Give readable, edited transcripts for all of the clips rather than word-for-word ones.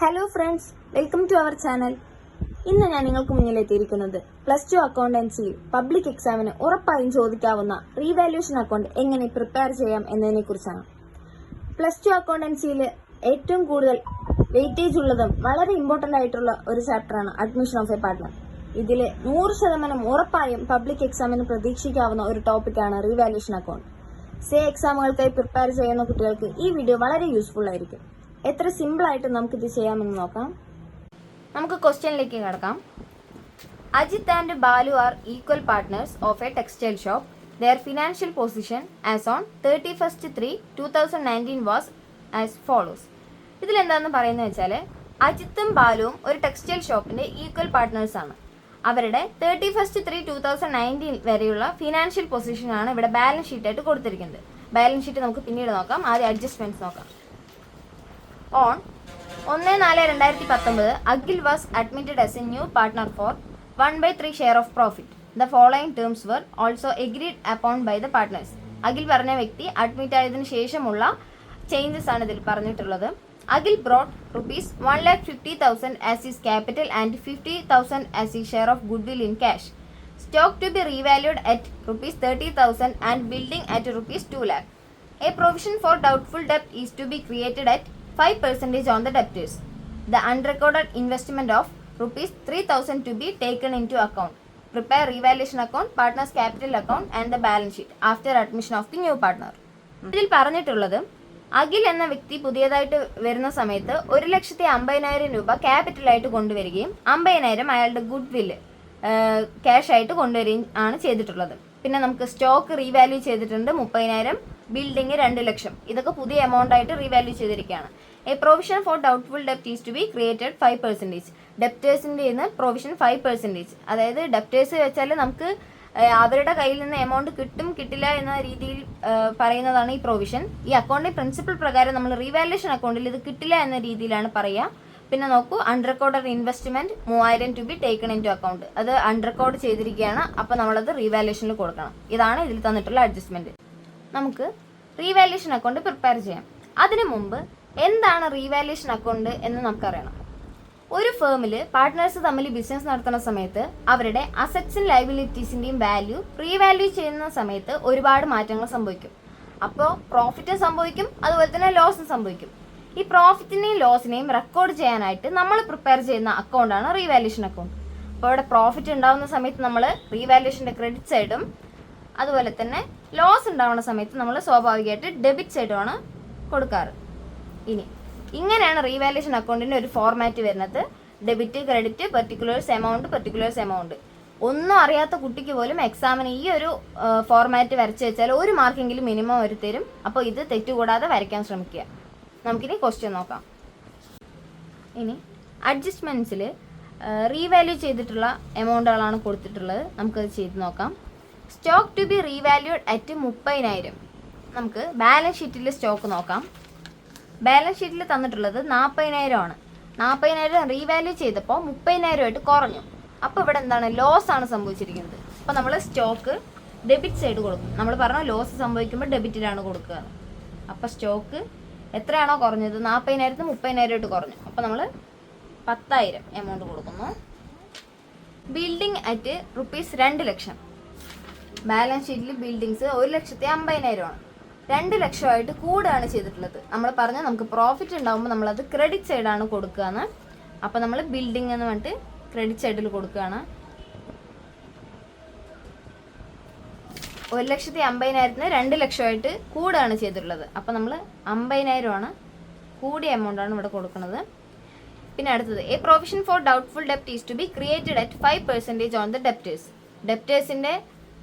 Hello friends, welcome to our channel. ഇന്ന് ഞാൻ നിങ്ങൾക്ക് മുന്നിലെത്തിയിരിക്കുന്നത് +2 അക്കൗണ്ടൻസിയിൽ പബ്ലിക് എക്സാമിന് ഉറപ്പായും ചോദിക്കാവുന്ന റീവാല്യൂഷൻ അക്കൗണ്ട് എങ്ങനെ പ്രിപ്പയർ ചെയ്യാം എന്നതിനെ കുറിച്ചാണ്. +2 അക്കൗണ്ടൻസിയിൽ ഏറ്റവും കൂടുതൽ വെയിറ്റേജ് ഉള്ളതും വളരെ ഇമ്പോർട്ടന്റ് ആയിട്ടുള്ള ഒരു ചാപ്റ്ററാണ് അഡ്മിഷൻ ഓഫ് എ പാർട്ട്ണർ. ഇതിൽ 100% ഉറപ്പായും പബ്ലിക് എക്സാമിന് പ്രതീക്ഷിക്കാവുന്ന ഒരു ടോപ്പിക്കാണ് റീവാല്യൂഷൻ അക്കൗണ്ട്. എക്സാമുകൾക്കായി പ്രിപ്പയർ ചെയ്യുന്ന കുട്ടികൾക്ക് ഈ വീഡിയോ വളരെ യൂസ്ഫുൾ ആയിരിക്കും. എത്ര സിമ്പിൾ ആയിട്ട് നമുക്കിത് ചെയ്യാമെന്ന് നോക്കാം. നമുക്ക് ക്വസ്റ്റ്യനിലേക്ക് കടക്കാം. Ajith and Balu are equal partners of a textile shop. Their financial position as on 31/3/2019 was as follows. ഇതിൽ എന്താണെന്ന് പറയുന്നത് വെച്ചാൽ അജിത്തും ബാലുവും ഒരു ടെക്സ്റ്റൈൽ ഷോപ്പിന്റെ ഈക്വൽ പാർട്ട്നേഴ്സ് ആണ്. അവരുടെ 31/3/2019 വരെയുള്ള ഫിനാൻഷ്യൽ പൊസിഷൻ ആണ് ഇവിടെ ബാലൻസ് ഷീറ്റ് ആയിട്ട് കൊടുത്തിരിക്കുന്നത്. ബാലൻസ് ഷീറ്റ് നമുക്ക് പിന്നീട് നോക്കാം. ആദ്യം അഡ്ജസ്റ്റ്മെന്റ്സ് നോക്കാം. On 1/4/2019, Akhil was admitted as a new partner for 1/3 share of profit. The following terms were also agreed upon by the partners. Akhil പറഞ്ഞ വ്യക്തി അഡ്മിറ്റ് ആയതിനു ശേഷമുള്ള ചേഞ്ചസ് ആണ് ഇതിൽ പറഞ്ഞിട്ടുള്ളത്. Akhil brought ₹1,50,000 as his capital and 50,000 as his share of goodwill in cash. Stock to be revalued at ₹30,000 and building at ₹2 lakh. A provision for doubtful debt is to be created at 5% on the debtors. The unrecorded investment of ₹3,000 to be taken into account. Prepare revaluation account, partners capital account and the balance sheet after admission of the new partner. ഇതിൽ പറഞ്ഞിട്ടുള്ളത് അഖിൽ എന്ന വ്യക്തി പുതിയതായിട്ട് വരുന്ന സമയത്ത് 1,50,000 രൂപ ക്യാപിറ്റലായിട്ട് കൊണ്ടുവരികയും 50,000 അയാളുടെ ഗുഡ് വില്ല് ക്യാഷ് ആയിട്ട് കൊണ്ടുവരികയും ആണ് ചെയ്തിട്ടുള്ളത്. പിന്നെ നമുക്ക് സ്റ്റോക്ക് റീവാല്യൂ ചെയ്തിട്ടുണ്ട് 30,000, ബിൽഡിംഗ് 2,00,000. ഇതൊക്കെ പുതിയ എമൗണ്ട് ആയിട്ട് റീവാല്യൂ ചെയ്തിരിക്കുകയാണ്. എ പ്രൊവിഷൻ ഫോർ ഡൗട്ട്ഫുൾ ഡെപ്റ്റ് ഈസ് ടു ബി ക്രിയേറ്റഡ് 5%. ഡെപ്റ്റേഴ്സിൻ്റെ നിന്ന് പ്രൊവിഷൻ 5%. അതായത് ഡെപ്റ്റേഴ്സ് വെച്ചാൽ നമുക്ക് അവരുടെ കയ്യിൽ നിന്ന് എമൗണ്ട് കിട്ടും കിട്ടില്ല എന്ന രീതിയിൽ പറയുന്നതാണ് ഈ പ്രൊവിഷൻ. ഈ അക്കൗണ്ടിൽ പ്രിൻസിപ്പിൾ പ്രകാരം നമ്മൾ റീവാല്യൂഷൻ അക്കൗണ്ടിൽ ഇത് കിട്ടില്ല എന്ന രീതിയിലാണ് പറയുക. പിന്നെ നോക്കൂ, unrecorded investment 3,000 to be taken in to account. അത് അൺറെക്കോർഡ് ചെയ്തിരിക്കുകയാണ്. അപ്പോൾ നമ്മളത് റീവാല്യൂഷനിൽ കൊടുക്കണം. ഇതാണ് ഇതിൽ തന്നിട്ടുള്ള അഡ്ജസ്റ്റ്മെന്റ്. നമുക്ക് റീവാല്യൂഷൻ അക്കൗണ്ട് പ്രിപ്പയർ ചെയ്യാം. അതിനു മുമ്പ് എന്താണ് റീവാല്യൂഷൻ അക്കൗണ്ട് എന്ന് നമുക്കറിയണം. ഒരു ഫേമിൽ പാർട്ട്നേഴ്സ് തമ്മിൽ ബിസിനസ് നടത്തുന്ന സമയത്ത് അവരുടെ അസറ്റ്സും ലയബിലിറ്റീസിന്റെയും വാല്യൂ റീവാല്യൂ ചെയ്യുന്ന സമയത്ത് ഒരുപാട് മാറ്റങ്ങൾ സംഭവിക്കും. അപ്പോൾ പ്രോഫിറ്റും സംഭവിക്കും, അതുപോലെ തന്നെ ലോസും സംഭവിക്കും. ഈ പ്രോഫിറ്റിനെയും ലോസിനെയും റെക്കോർഡ് ചെയ്യാനായിട്ട് നമ്മൾ പ്രിപ്പയർ ചെയ്യുന്ന അക്കൗണ്ടാണ് റീവാല്യൂഷൻ അക്കൗണ്ട്. അപ്പോൾ ഇവിടെ പ്രോഫിറ്റ് ഉണ്ടാകുന്ന സമയത്ത് നമ്മൾ റീവാല്യൂഷൻ്റെ ക്രെഡിറ്റ് സൈഡും അതുപോലെ തന്നെ ലോസ് ഉണ്ടാവുന്ന സമയത്ത് നമ്മൾ സ്വാഭാവികമായിട്ട് ഡെബിറ്റ് സൈഡുമാണ് കൊടുക്കാറ്. ഇങ്ങനെയാണ് റീവാല്യൂഷൻ അക്കൗണ്ടിൻ്റെ ഒരു ഫോർമാറ്റ് വരുന്നത്. Debit, credit, particulars amount. ഒന്നും അറിയാത്ത കുട്ടിക്ക് പോലും എക്സാമിന് ഈ ഒരു ഫോർമാറ്റ് വരച്ച് വെച്ചാൽ 1 മാർക്കെങ്കിലും മിനിമം അവർ തരും. അപ്പോൾ ഇത് തെറ്റുകൂടാതെ വരയ്ക്കാൻ ശ്രമിക്കുക. നമുക്കിനി ക്വസ്റ്റ്യൻ നോക്കാം. അഡ്ജസ്റ്റ്മെന്റ്സിൽ റീവാല്യൂ ചെയ്തിട്ടുള്ള എമൗണ്ടുകളാണ് കൊടുത്തിട്ടുള്ളത്. നമുക്കത് ചെയ്ത് നോക്കാം. Stock to be revalued at 30,000. നമുക്ക് ബാലൻസ് ഷീറ്റിൽ സ്റ്റോക്ക് നോക്കാം. ബാലൻസ് ഷീറ്റിൽ തന്നിട്ടുള്ളത് 40,000 ആണ്. 40,000 റീവാല്യൂ ചെയ്തപ്പോൾ 30,000 കുറഞ്ഞു. അപ്പോൾ ഇവിടെ എന്താണ്, ലോസ് ആണ് സംഭവിച്ചിരിക്കുന്നത്. അപ്പോൾ നമ്മൾ സ്റ്റോക്ക് ഡെബിറ്റ് സൈഡ് കൊടുക്കും. നമ്മൾ പറഞ്ഞ ലോസ് സംഭവിക്കുമ്പോൾ ഡെബിറ്റിലാണ് കൊടുക്കുക. അപ്പോൾ സ്റ്റോക്ക് എത്രയാണോ കുറഞ്ഞത്, 40,000 30,000 കുറഞ്ഞു. അപ്പോൾ നമ്മൾ 10,000 എമൗണ്ട് കൊടുക്കുന്നു. Building at ₹2,00,000. ബാലൻസ് ഷീറ്റിൽ ബിൽഡിങ്സ് 1,50,000 ആണ്. 2,00,000 കൂടുകയാണ് ചെയ്തിട്ടുള്ളത്. നമ്മൾ പറഞ്ഞാൽ നമുക്ക് പ്രോഫിറ്റ് ഉണ്ടാകുമ്പോൾ നമ്മളത് ക്രെഡിറ്റ് സൈഡാണ് കൊടുക്കുകയെന്ന്. അപ്പോൾ നമ്മൾ ബിൽഡിംഗ് എന്ന് പറഞ്ഞിട്ട് ക്രെഡിറ്റ് സൈഡിൽ കൊടുക്കുകയാണ്. 1,50,000 2,00,000 കൂടുകയാണ് ചെയ്തിട്ടുള്ളത്. അപ്പോൾ നമ്മൾ 50,000 ആണ് കൂടിയ എമൗണ്ട് ആണ് ഇവിടെ കൊടുക്കുന്നത്. പിന്നെ അടുത്തത്, എ പ്രൊവിഷൻ ഫോർ ഡൗട്ട്ഫുൾ ഡെപ്റ്റ് is to be created at 5% on the debtors. ഡെപ്റ്റേഴ്സിൻ്റെ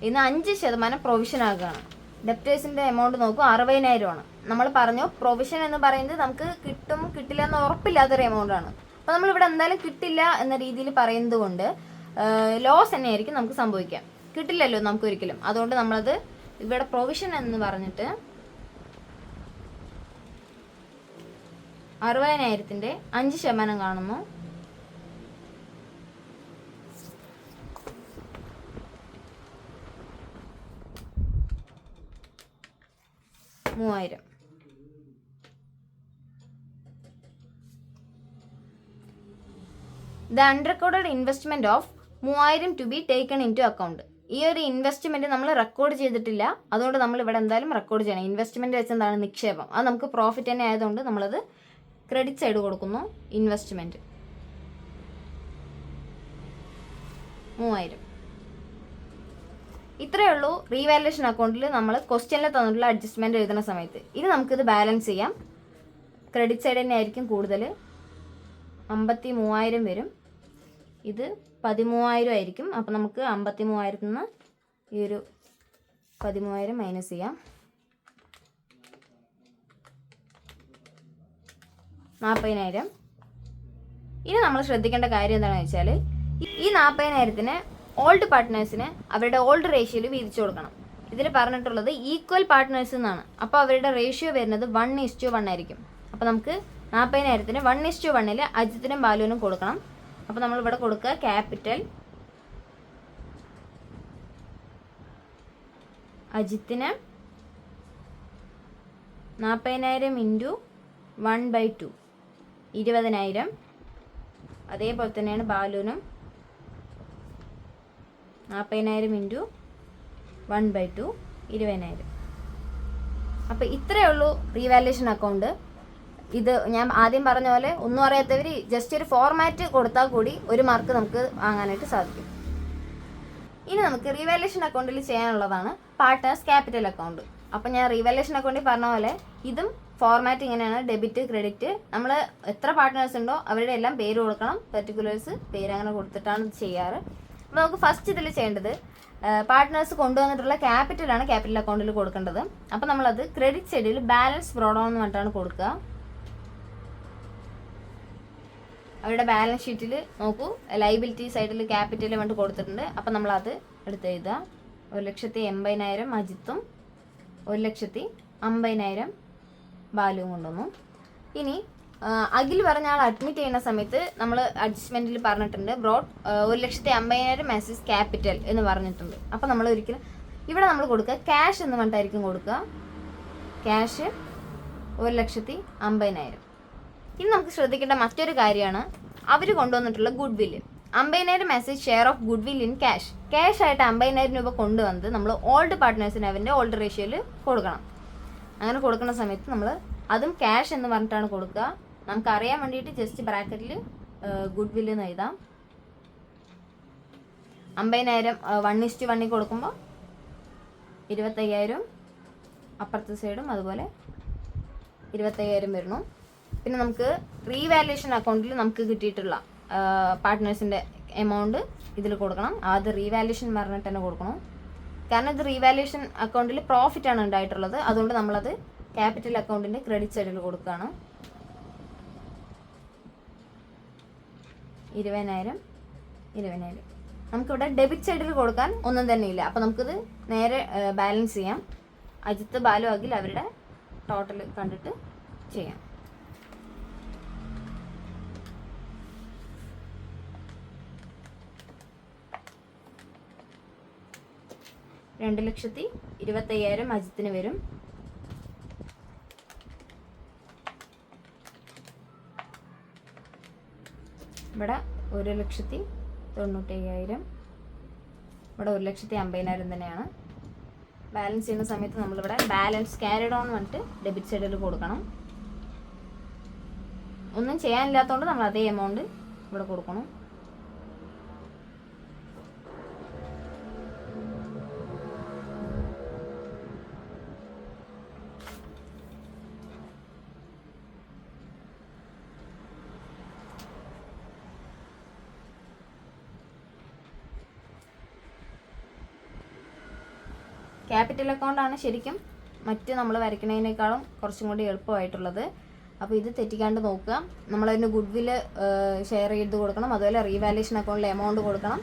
ഇന്ന് 5% പ്രൊവിഷൻ ആകുകയാണ്. ഡെപ്റ്റേഴ്സിൻ്റെ എമൗണ്ട് നോക്കൂ, 60,000 ആണ്. നമ്മൾ പറഞ്ഞു പ്രൊവിഷൻ എന്ന് പറയുന്നത് നമുക്ക് കിട്ടും കിട്ടില്ല എന്ന് ഉറപ്പില്ലാത്തൊരു എമൗണ്ട് ആണ്. അപ്പോൾ നമ്മളിവിടെ എന്തായാലും കിട്ടില്ല എന്ന രീതിയിൽ പറയുന്നത് കൊണ്ട് ലോസ് തന്നെയായിരിക്കും നമുക്ക് സംഭവിക്കാം. കിട്ടില്ലല്ലോ നമുക്ക് ഒരിക്കലും. അതുകൊണ്ട് നമ്മളത് ഇവിടെ പ്രൊവിഷൻ എന്ന് പറഞ്ഞിട്ട് 60,000-ന്റെ 5% കാണുന്നു. The unrecorded investment of 3000 to be taken in to account. ഈ ഒരു ഇൻവെസ്റ്റ്മെൻറ്റ് നമ്മൾ റെക്കോർഡ് ചെയ്തിട്ടില്ല, അതുകൊണ്ട് നമ്മൾ ഇവിടെ എന്തായാലും റെക്കോർഡ് ചെയ്യണം. ഇൻവെസ്റ്റ്മെൻറ്റ് വെച്ചെന്താണ് നിക്ഷേപം, അത് നമുക്ക് പ്രോഫിറ്റ് തന്നെ ആയതുകൊണ്ട് നമ്മളത് ക്രെഡിറ്റ് സൈഡ് കൊടുക്കുന്നു. ഇൻവെസ്റ്റ്മെൻറ്റ് 3000. ഇത്രയേ ഉള്ളൂ റീവാലുവേഷൻ അക്കൗണ്ടിൽ നമ്മൾ ക്വസ്റ്റ്യനിൽ തന്നിട്ടുള്ള അഡ്ജസ്റ്റ്മെൻറ്റ് എഴുതുന്ന സമയത്ത്. ഇനി നമുക്കിത് ബാലൻസ് ചെയ്യാം. ക്രെഡിറ്റ് സൈഡ് തന്നെ ആയിരിക്കും കൂടുതൽ, 53,000 വരും. ഇത് 13,000 ആയിരിക്കും. അപ്പോൾ നമുക്ക് 53,000 നിന്ന് ഈ ഒരു 13,000 മൈനസ് ചെയ്യാം. 40,000. ഇനി നമ്മൾ ശ്രദ്ധിക്കേണ്ട കാര്യം എന്താണെന്ന് വെച്ചാൽ, ഈ 40,000-ന് ഓൾഡ് പാർട്ട്നേഴ്സിന് അവരുടെ ഓൾഡ് റേഷ്യോയിൽ വീതിച്ചു കൊടുക്കണം. ഇതിൽ പറഞ്ഞിട്ടുള്ളത് ഈക്വൽ പാർട്ട്നേഴ്സ് എന്നാണ്. അപ്പോൾ അവരുടെ റേഷ്യോ വരുന്നത് 1:1 ആയിരിക്കും. അപ്പോൾ നമുക്ക് 40,000-ന് 1:1 അജിത്തിനും ബാലുവിനും കൊടുക്കണം. അപ്പോൾ നമ്മളിവിടെ കൊടുക്കുക ക്യാപിറ്റൽ അജിത്തിന് 40,000 ഇൻറ്റു 1/2 20,000. അതേപോലെ തന്നെയാണ് ബാലുവിനും 40,000 ഇൻറ്റു 1/2 20,000. അപ്പോൾ ഇത്രയേ ഉള്ളൂ റീവാലുവേഷൻ അക്കൗണ്ട്. ഇത് ഞാൻ ആദ്യം പറഞ്ഞ പോലെ ഒന്നും അറിയാത്തവർ ജസ്റ്റ് ഒരു ഫോർമാറ്റ് കൊടുത്താൽ കൂടി 1 മാർക്ക് നമുക്ക് വാങ്ങാനായിട്ട് സാധിക്കും. ഇനി നമുക്ക് റീവാലുവേഷൻ അക്കൗണ്ടിൽ ചെയ്യാനുള്ളതാണ് പാർട്ട്നേഴ്സ് ക്യാപിറ്റൽ അക്കൗണ്ട്. അപ്പം ഞാൻ റീവാലുവേഷൻ അക്കൗണ്ടിൽ പറഞ്ഞ പോലെ ഇതും ഫോർമാറ്റ് ഇങ്ങനെയാണ്. ഡെബിറ്റ് ക്രെഡിറ്റ്, നമ്മൾ എത്ര പാർട്ട്നേഴ്സ് ഉണ്ടോ അവരുടെ എല്ലാം പേര് കൊടുക്കണം. പെർട്ടിക്കുലേഴ്സ് പേര് അങ്ങനെ കൊടുത്തിട്ടാണ് ഇത് ചെയ്യാറ്. അപ്പോൾ നമുക്ക് ഫസ്റ്റ് ഇതിൽ ചെയ്യേണ്ടത് പാർട്ട്നേഴ്സ് കൊണ്ടുവന്നിട്ടുള്ള ക്യാപിറ്റലാണ് ക്യാപിറ്റൽ അക്കൗണ്ടിൽ കൊടുക്കേണ്ടത്. അപ്പോൾ നമ്മളത് ക്രെഡിറ്റ് സൈഡിൽ ബാലൻസ് ബ്രോഡ് ഓൺ എന്ന് പറഞ്ഞിട്ടാണ് കൊടുക്കുക. അവരുടെ ബാലൻസ് ഷീറ്റിൽ നോക്കൂ, ലൈബിലിറ്റി സൈഡിൽ ക്യാപിറ്റൽ വേണ്ടി കൊടുത്തിട്ടുണ്ട്. അപ്പം നമ്മളത് എടുത്ത് എഴുതുക. 1,80,000 അജിത്തും 1,50,000 ബാലുവും കൊണ്ടുവന്നു. ഇനി അഖിൽ പറഞ്ഞ ആൾ അഡ്മിറ്റ് ചെയ്യുന്ന സമയത്ത് നമ്മൾ അഡ്ജസ്റ്റ്മെൻറ്റിൽ പറഞ്ഞിട്ടുണ്ട് ബ്രോഡ് 1,50,000 മെസ്സേജ് ക്യാപിറ്റൽ എന്ന് പറഞ്ഞിട്ടുണ്ട്. അപ്പം നമ്മൾ ഒരിക്കലും ഇവിടെ നമ്മൾ കൊടുക്കുക ക്യാഷ് എന്ന് പറഞ്ഞിട്ടായിരിക്കും കൊടുക്കുക. ക്യാഷ് 1,50,000. ഇനി നമുക്ക് ശ്രദ്ധിക്കേണ്ട മറ്റൊരു കാര്യമാണ് അവർ കൊണ്ടുവന്നിട്ടുള്ള ഗുഡ് വില്ല്. 50,000 message share of good will in cash. Cash ആയിട്ട് 50,000 രൂപ കൊണ്ടുവന്നത് നമ്മൾ ഓൾഡ് പാർട്ട്നേഴ്സിന് അവൻ്റെ ഓൾഡ് റേഷ്യോയിൽ കൊടുക്കണം. അങ്ങനെ കൊടുക്കുന്ന സമയത്ത് നമ്മൾ അതും ക്യാഷ് എന്ന് പറഞ്ഞിട്ടാണ് കൊടുക്കുക. നമുക്ക് അറിയാൻ വേണ്ടിയിട്ട് ജസ്റ്റ് ബ്രാക്കറ്റിൽ ഗുഡ് വില്ല് എന്ന് എഴുതാം. 50,000 1:1 കൊടുക്കുമ്പോൾ 25,000 അപ്പുറത്തെ സൈഡും അതുപോലെ 25,000 വരുന്നു. പിന്നെ നമുക്ക് റീവാലുവേഷൻ അക്കൗണ്ടിൽ നമുക്ക് കിട്ടിയിട്ടുള്ള പാർട്ട്നേഴ്സിൻ്റെ എമൗണ്ട് ഇതിൽ കൊടുക്കണം. അത് റീവാലുവേഷൻ പറഞ്ഞിട്ട് തന്നെ കൊടുക്കണം. കാരണം ഇത് റീവാലുവേഷൻ അക്കൗണ്ടിൽ പ്രോഫിറ്റാണ് ഉണ്ടായിട്ടുള്ളത്. അതുകൊണ്ട് നമ്മളത് ക്യാപിറ്റൽ അക്കൗണ്ടിൻ്റെ ക്രെഡിറ്റ് സൈഡിൽ കൊടുക്കുകയാണ്. 20,000. നമുക്കിവിടെ ഡെബിറ്റ് സൈഡിൽ കൊടുക്കാൻ ഒന്നും തന്നെ ഇല്ല. അപ്പോൾ നമുക്കിത് നേരെ ബാലൻസ് ചെയ്യാം. അജിത്ത് ബാലു അഖിൽ അവരുടെ ടോട്ടൽ കണ്ടിട്ട് ചെയ്യാം. 2,25,000 അജിത്തിന് വരും. ഇവിടെ 1,90,000. ഇവിടെ 1,50,000 തന്നെയാണ്. ബാലൻസ് ചെയ്യുന്ന സമയത്ത് നമ്മളിവിടെ ബാലൻസ് ക്യാരിഡ് ഓൺ വന്നിട്ട് ഡെബിറ്റ് സൈഡിൽ കൊടുക്കണം. ഒന്നും ചെയ്യാനില്ലാത്തതുകൊണ്ട് നമ്മൾ അതേ എമൗണ്ട് ഇവിടെ കൊടുക്കണം. ക്യാപിറ്റൽ അക്കൗണ്ടാണ് ശരിക്കും മറ്റ് നമ്മൾ വരയ്ക്കുന്നതിനേക്കാളും കുറച്ചും കൂടി എളുപ്പമായിട്ടുള്ളത്. അപ്പോൾ ഇത് തെറ്റിക്കാണ്ട് നോക്കുക. നമ്മളതിന് ഗുഡ് വില്ല് ഷെയർ ചെയ്ത് കൊടുക്കണം. അതുപോലെ റീവാലുവേഷൻ അക്കൗണ്ടിൽ എമൗണ്ട് കൊടുക്കണം.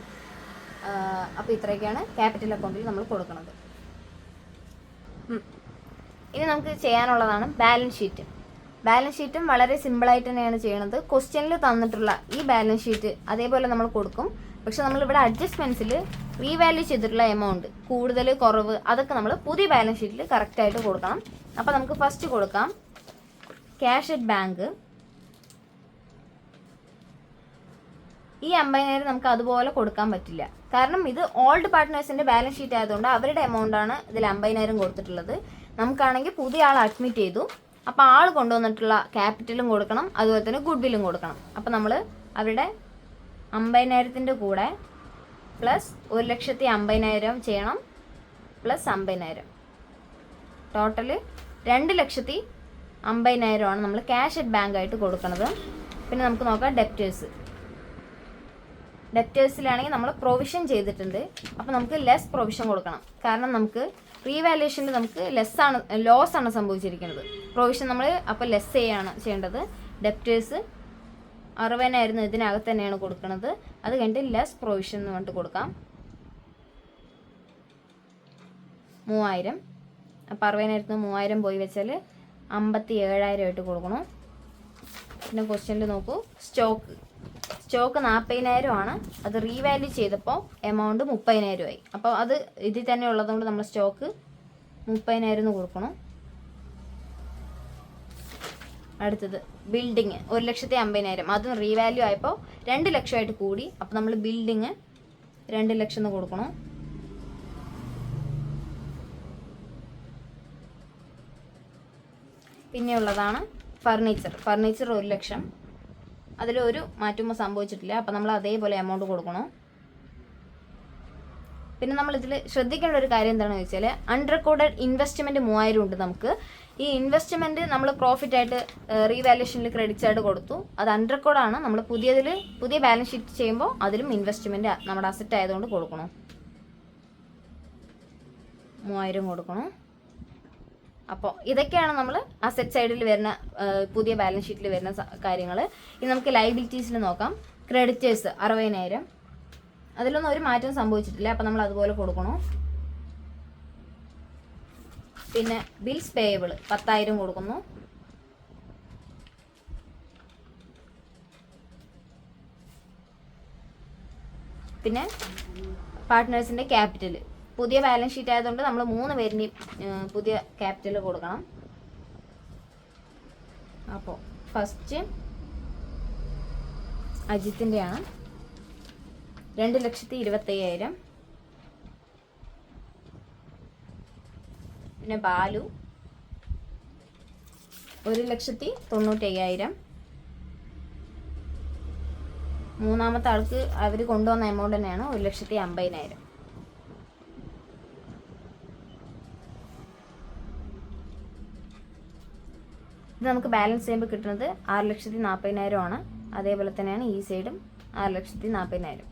അപ്പോൾ ഇത്രയൊക്കെയാണ് ക്യാപിറ്റൽ അക്കൗണ്ടിൽ നമ്മൾ കൊടുക്കുന്നത്. ഇനി നമുക്ക് ചെയ്യാനുള്ളതാണ് ബാലൻസ് ഷീറ്റ്. ബാലൻസ് ഷീറ്റും വളരെ സിമ്പിളായിട്ട് തന്നെയാണ് ചെയ്യണത്. ക്വസ്റ്റ്യനിൽ തന്നിട്ടുള്ള ഈ ബാലൻസ് ഷീറ്റ് അതേപോലെ നമ്മൾ കൊടുക്കും. പക്ഷെ നമ്മളിവിടെ അഡ്ജസ്റ്റ്മെൻറ്റ്സിൽ റീവാല്യൂ ചെയ്തിട്ടുള്ള എമൗണ്ട് കൂടുതൽ കുറവ് അതൊക്കെ നമ്മൾ പുതിയ ബാലൻസ് ഷീറ്റിൽ കറക്റ്റായിട്ട് കൊടുക്കണം. അപ്പോൾ നമുക്ക് ഫസ്റ്റ് കൊടുക്കാം ക്യാഷ് അറ്റ് ബാങ്ക് ഈ 50,000 നമുക്ക് അതുപോലെ കൊടുക്കാൻ പറ്റില്ല. കാരണം ഇത് ഓൾഡ് പാർട്ട്നേഴ്സിൻ്റെ ബാലൻസ് ഷീറ്റ് ആയതുകൊണ്ട് അവരുടെ എമൗണ്ടാണ് ഇതിൽ 50,000 കൊടുത്തിട്ടുള്ളത്. നമുക്കാണെങ്കിൽ പുതിയ ആൾ അഡ്മിറ്റ് ചെയ്തു, അപ്പോൾ ആൾ കൊണ്ടുവന്നിട്ടുള്ള ക്യാപിറ്റലും കൊടുക്കണം, അതുപോലെ തന്നെ ഗുഡ് വില്ലും കൊടുക്കണം. അപ്പോൾ നമ്മൾ അവരുടെ 50,000 കൂടെ പ്ലസ് 1,50,000 ചെയ്യണം, പ്ലസ് 50,000, ടോട്ടല് 2,50,000 നമ്മൾ ക്യാഷ് അറ്റ് ബാങ്ക് ആയിട്ട് കൊടുക്കുന്നത്. പിന്നെ നമുക്ക് നോക്കാം ഡെപ്റ്റേഴ്സിലാണെങ്കിൽ നമ്മൾ പ്രൊവിഷൻ ചെയ്തിട്ടുണ്ട്, അപ്പോൾ നമുക്ക് ലെസ് പ്രൊവിഷൻ കൊടുക്കണം. കാരണം നമുക്ക് റീവാലുവേഷനിൽ നമുക്ക് ലോസ് ആണ് സംഭവിച്ചിരിക്കുന്നത്. പ്രൊവിഷൻ നമ്മൾ അപ്പോൾ ലെസ് ചെയ്യേണ്ടത്. ഡെപ്റ്റേഴ്സ് 60,000 ഇതിനകത്ത് തന്നെയാണ് കൊടുക്കുന്നത്. അത് കഴിഞ്ഞിട്ട് ലെസ് പ്രൊവിഷൻ എന്ന് പറഞ്ഞിട്ട് കൊടുക്കാം 3,000. അപ്പോൾ 60,000 3,000 പോയി വെച്ചാൽ 57,000 ആയിട്ട് കൊടുക്കണം. പിന്നെ ക്വസ്റ്റ്യനിൽ നോക്കൂ, സ്റ്റോക്ക് 40,000 ആണ്. അത് റീവാല്യൂ ചെയ്തപ്പോൾ എമൗണ്ട് 30,000 ആയി. അപ്പോൾ അത് ഇതിൽ തന്നെ ഉള്ളതുകൊണ്ട് നമ്മൾ സ്റ്റോക്ക് 30,000 കൊടുക്കണം. അടുത്തത് ബിൽഡിങ് 1,50,000, അതും റീവാല്യൂ ആയപ്പോൾ 2,00,000 ആയിട്ട് കൂടി. അപ്പോൾ നമ്മൾ ബിൽഡിങ് 2,00,000 കൊടുക്കണം. പിന്നെയുള്ളതാണ് ഫർണിച്ചർ 1,00,000. അതിലൊരു മാറ്റവും സംഭവിച്ചിട്ടില്ല, അപ്പോൾ നമ്മൾ അതേപോലെ എമൗണ്ട് കൊടുക്കണം. പിന്നെ നമ്മളിതിൽ ശ്രദ്ധിക്കേണ്ട ഒരു കാര്യം എന്താണെന്ന് വെച്ചാൽ അൺറെക്കോർഡഡ് ഇൻവെസ്റ്റ്മെൻറ്റ് 3,000 ഉണ്ട് നമുക്ക്. ഈ ഇൻവെസ്റ്റ്മെൻറ്റ് നമ്മൾ പ്രോഫിറ്റായിട്ട് റീവാലുവേഷനിൽ ക്രെഡിറ്റ്സ് ആയിട്ട് കൊടുത്തു. അത് അൺറെക്കോർഡാണ്. നമ്മൾ പുതിയ ബാലൻസ് ഷീറ്റ് ചെയ്യുമ്പോൾ അതിലും ഇൻവെസ്റ്റ്മെൻറ്റ് നമ്മുടെ അസറ്റ് ആയതുകൊണ്ട് കൊടുക്കണം, 3,000 കൊടുക്കണം. അപ്പോൾ ഇതൊക്കെയാണ് നമ്മൾ അസറ്റ് സൈഡിൽ വരുന്ന പുതിയ ബാലൻസ് ഷീറ്റിൽ വരുന്ന കാര്യങ്ങൾ. ഇനി നമുക്ക് ലയബിലിറ്റീസിൽ നോക്കാം. ക്രെഡിറ്റേഴ്സ് 60,000, അതിലൊന്നും ഒരു മാറ്റം സംഭവിച്ചിട്ടില്ല, അപ്പോൾ നമ്മൾ അതുപോലെ കൊടുക്കണം. പിന്നെ ബിൽസ് പേയബിൾ 10,000 കൊടുക്കുന്നു. പിന്നെ പാർട്ട്നേഴ്സിൻ്റെ ക്യാപിറ്റൽ പുതിയ ബാലൻസ് ഷീറ്റ് ആയതുകൊണ്ട് നമ്മൾ 3 പേരിൻ്റെയും പുതിയ ക്യാപിറ്റൽ കൊടുക്കണം. അപ്പോൾ ഫസ്റ്റ് അജിത്തിൻ്റെയാണ് 2,25,000. പിന്നെ ബാലു 1,95,000. മൂന്നാമത്തെ ആൾക്ക് അവർ കൊണ്ടുവന്ന എമൗണ്ട് തന്നെയാണ് 1,50,000. ഇത് നമുക്ക് ബാലൻസ് ചെയ്യുമ്പോൾ കിട്ടുന്നത് 6,40,000 ആണ്. അതേപോലെ തന്നെയാണ് ഈ സൈഡും 6,40,000.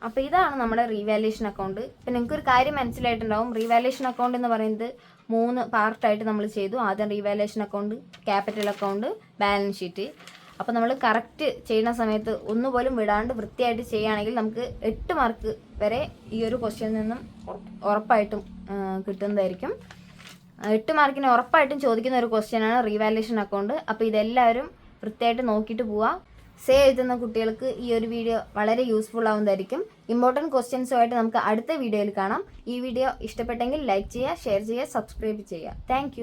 അപ്പോൾ ഇതാണ് നമ്മുടെ റീവാലുവേഷൻ അക്കൗണ്ട്. ഇപ്പം നിങ്ങൾക്കൊരു കാര്യം മനസ്സിലായിട്ടുണ്ടാവും, റീവാലുവേഷൻ അക്കൗണ്ട് എന്ന് പറയുന്നത് 3 പാർട്ടായിട്ട് നമ്മൾ ചെയ്തു. ആദ്യം revaluation account, capital account, balance sheet. അപ്പോൾ നമ്മൾ കറക്റ്റ് ചെയ്യുന്ന സമയത്ത് ഒന്നുപോലും വിടാണ്ട് വൃത്തിയായിട്ട് ചെയ്യുകയാണെങ്കിൽ നമുക്ക് 8 മാർക്ക് വരെ ഈ ഒരു ക്വസ്റ്റ്യനിൽ നിന്നും ഉറപ്പായിട്ടും കിട്ടുന്നതായിരിക്കും. 8 മാർക്കിന് ഉറപ്പായിട്ടും ചോദിക്കുന്ന ഒരു ക്വസ്റ്റ്യനാണ് റീവാലുവേഷൻ അക്കൗണ്ട്. അപ്പോൾ ഇതെല്ലാവരും വൃത്തിയായിട്ട് നോക്കിയിട്ട് പോവുക. എഴുതുന്ന കുട്ടികൾക്ക് ഈ ഒരു വീഡിയോ വളരെ യൂസ്ഫുൾ ആവുന്നതായിരിക്കും. ഇമ്പോർട്ടൻറ്റ് ക്വസ്റ്റ്യൻസുമായിട്ട് നമുക്ക് അടുത്ത വീഡിയോയിൽ കാണാം. ഈ വീഡിയോ ഇഷ്ടപ്പെട്ടെങ്കിൽ ലൈക്ക് ചെയ്യുക, ഷെയർ ചെയ്യുക, സബ്സ്ക്രൈബ് ചെയ്യുക. താങ്ക്